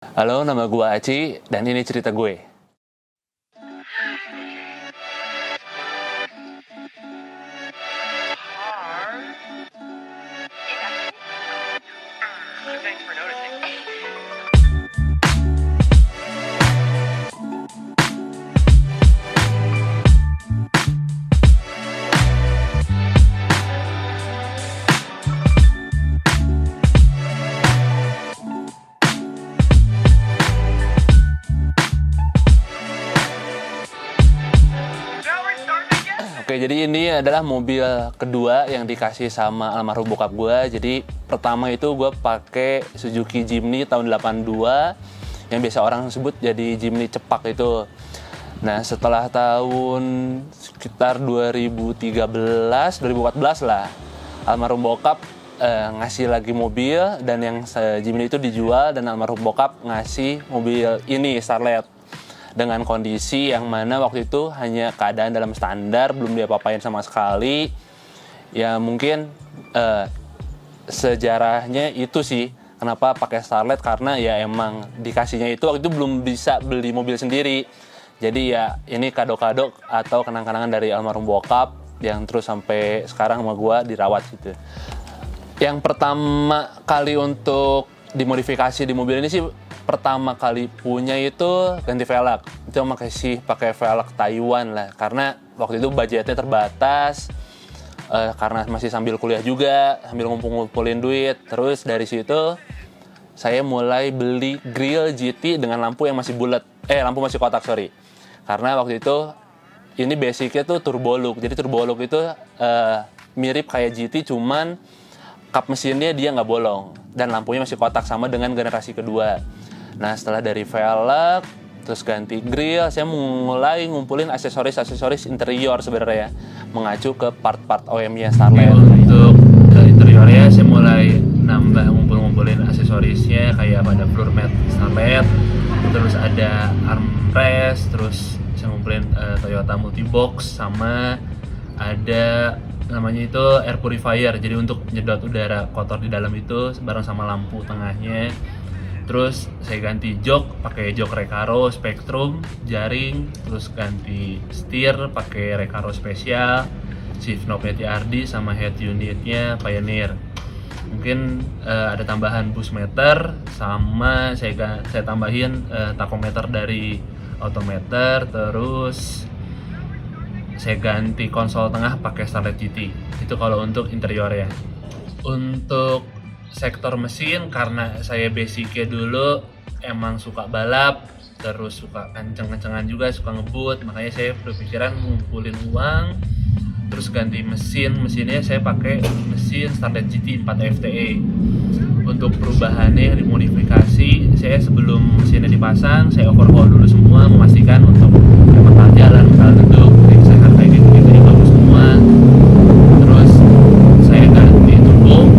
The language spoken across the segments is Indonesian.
Halo, nama gue Aci, dan ini cerita gue. Thanks for noticing. Now we're starting again. Oke, jadi ini adalah mobil kedua yang dikasih sama almarhum bokap gue. Jadi pertama itu gue pakai Suzuki Jimny tahun 82, yang biasa orang sebut jadi Jimny cepak itu. Nah, setelah tahun sekitar 2013, 2014 lah, almarhum bokap ngasih lagi mobil, dan yang Jimny itu dijual, dan almarhum bokap ngasih mobil ini, Starlet. Dengan kondisi yang mana waktu itu hanya keadaan dalam standar, belum diapa-apain sama sekali. Ya mungkin sejarahnya itu sih, kenapa pakai Starlet, karena ya emang dikasihnya itu waktu itu belum bisa beli mobil sendiri. Jadi ya ini kado-kado atau kenang-kenangan dari almarhum bokap yang terus sampai sekarang sama gue dirawat gitu. Yang pertama kali untuk dimodifikasi di mobil ini sih, pertama kali punya itu ganti velg. Itu masih pakai velg Taiwan lah, karena waktu itu budgetnya terbatas, karena masih sambil kuliah juga, sambil ngumpulin duit. Terus dari situ saya mulai beli grill GT dengan lampu yang masih bulat, lampu masih kotak, sorry. Karena waktu itu ini basicnya tuh turbo look. Jadi turbo look itu mirip kayak GT, cuman kap mesinnya dia nggak bolong dan lampunya masih kotak, sama dengan generasi kedua. Nah, setelah dari velg terus ganti grill, saya mulai ngumpulin aksesoris interior sebenarnya, mengacu ke part-part OEM-nya Starlet. Untuk interiornya saya mulai nambah ngumpulin aksesorisnya, kayak ada floor mat Starlet, terus ada armrest, terus saya ngumpulin Toyota Multibox, sama ada namanya itu air purifier, jadi untuk nyedot udara kotor di dalam itu, bareng sama lampu tengahnya. Terus saya ganti jok, pakai jok Recaro Spectrum jaring, terus ganti setir pakai Recaro spesial, shift knob-nya TRD, sama head unitnya Pioneer. Mungkin ada tambahan boost meter, sama saya tambahin tachometer dari Autometer. Terus saya ganti konsol tengah pakai Starlet GT. Itu kalau untuk interior ya. Untuk sektor mesin, karena saya basicnya dulu emang suka balap, terus suka kenceng-kencengan juga, suka ngebut, makanya saya berpikiran ngumpulin uang, terus ganti mesinnya saya pakai mesin Starlet GT 4 FTE. Untuk perubahannya dimodifikasi, saya sebelum mesinnya dipasang, saya overhaul dulu semua, memastikan untuk mental jalan, mental duduk, sehat kayak gitu-gitu bagus semua. Terus saya ganti turbo,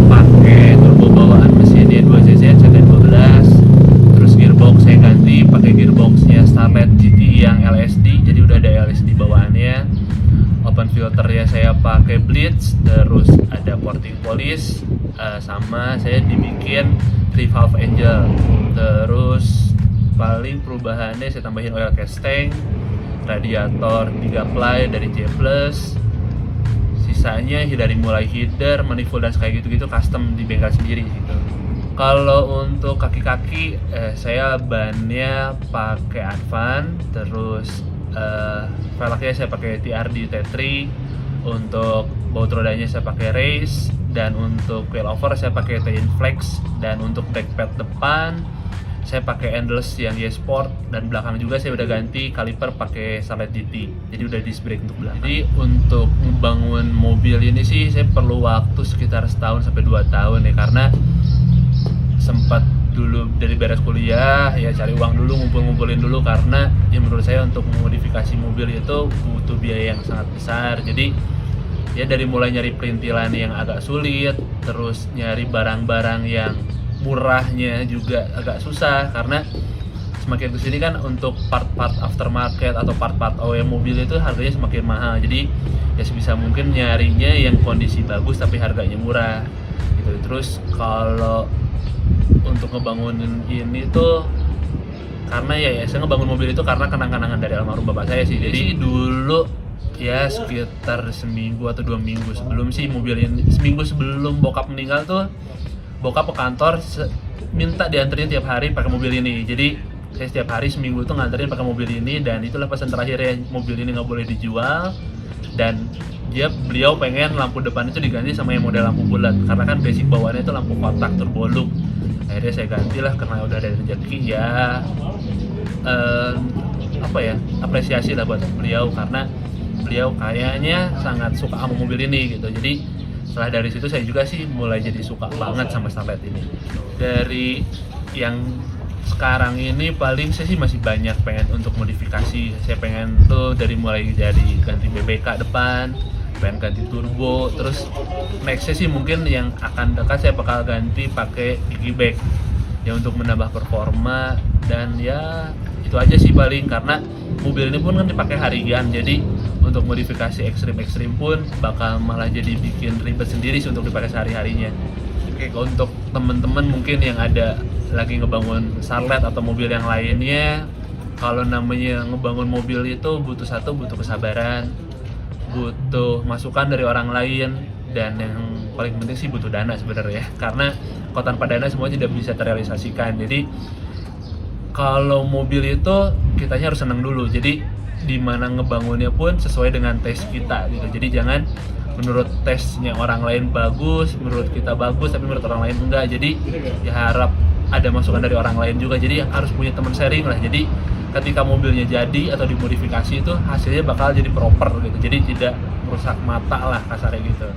pakai turbo bawaan mesinnya 2cc CT12. Terus gearbox saya ganti pakai gearboxnya Starlet GT yang LSD, jadi udah ada LSD bawaannya. Open filternya saya pakai Blitz, terus ada porting polish, sama saya dibikin 3 valve angel. Terus paling perubahannya saya tambahin oil cast tank, radiator 3 ply dari J+, sisanya dari mulai header, manifold, dan kayak gitu-gitu custom di bengkel sendiri gitu. Kalau untuk kaki-kaki, saya bannya pakai Advan, terus velgnya saya pakai TRD T3, untuk baut rodanya saya pakai Race, dan untuk wheel over saya pakai T-in Flex, dan untuk brake pad depan saya pakai Endless yang Y-Sport, dan belakang juga saya udah ganti kaliper pakai Starlet GT, jadi udah disc brake untuk belakang. Jadi untuk membangun mobil ini sih saya perlu waktu sekitar 1 sampai 2 tahun ya, karena sempat dulu dari beres kuliah ya cari uang dulu, ngumpulin dulu, karena ya menurut saya untuk memodifikasi mobil itu butuh biaya yang sangat besar. Jadi ya dari mulai nyari perintilan yang agak sulit, terus nyari barang-barang yang murahnya juga agak susah, karena semakin kesini kan untuk part-part aftermarket atau part-part OEM mobil itu harganya semakin mahal. Jadi ya sebisa mungkin nyarinya yang kondisi bagus tapi harganya murah gitu. Terus kalau untuk ngebangunin ini tuh karena ya saya ngebangun mobil itu karena kenang-kenangan dari almarhum bapak saya sih. Jadi dulu ya sekitar seminggu atau 2 minggu sebelum sih mobil ini, seminggu sebelum bokap meninggal tuh bokap ke kantor minta dianterin tiap hari pakai mobil ini. Jadi saya setiap hari seminggu tuh nganterin pakai mobil ini, dan itulah pesan terakhirnya, mobil ini nggak boleh dijual. Dan beliau pengen lampu depan itu diganti sama yang model lampu bulat, karena kan basic bawaannya itu lampu kotak turbo look. Akhirnya saya gantilah karena udah ada rezeki ya. Apresiasi lah buat beliau, karena beliau kayaknya sangat suka sama mobil ini gitu. Jadi setelah dari situ saya juga sih mulai jadi suka banget sama Starlet ini. Dari yang sekarang ini paling saya sih masih banyak pengen untuk modifikasi. Saya pengen tuh dari mulai dari ganti BBK depan, pengen ganti turbo, terus nextnya sih mungkin yang akan dekat saya bakal ganti pakai gigi bag ya untuk menambah performa. Dan ya itu aja sih paling, karena mobil ini pun kan dipakai harian, jadi untuk modifikasi ekstrim pun bakal malah jadi bikin ribet sendiri sih untuk dipakai sehari-harinya. Oke, untuk temen-temen mungkin yang ada lagi ngebangun Starlet atau mobil yang lainnya, kalau namanya ngebangun mobil itu butuh kesabaran, butuh masukan dari orang lain, dan yang paling penting sih butuh dana sebenarnya, karena kalau tanpa dana semua tidak bisa terrealisasikan. Jadi kalau mobil itu kitanya harus senang dulu, jadi dimana ngebangunnya pun sesuai dengan tes kita gitu. Jadi jangan menurut tesnya orang lain bagus, menurut kita bagus, tapi menurut orang lain enggak. Jadi ya harap ada masukan dari orang lain juga, jadi harus punya teman sharing lah. Jadi ketika mobilnya jadi atau dimodifikasi itu hasilnya bakal jadi proper gitu, jadi tidak merusak mata lah kasarnya gitu.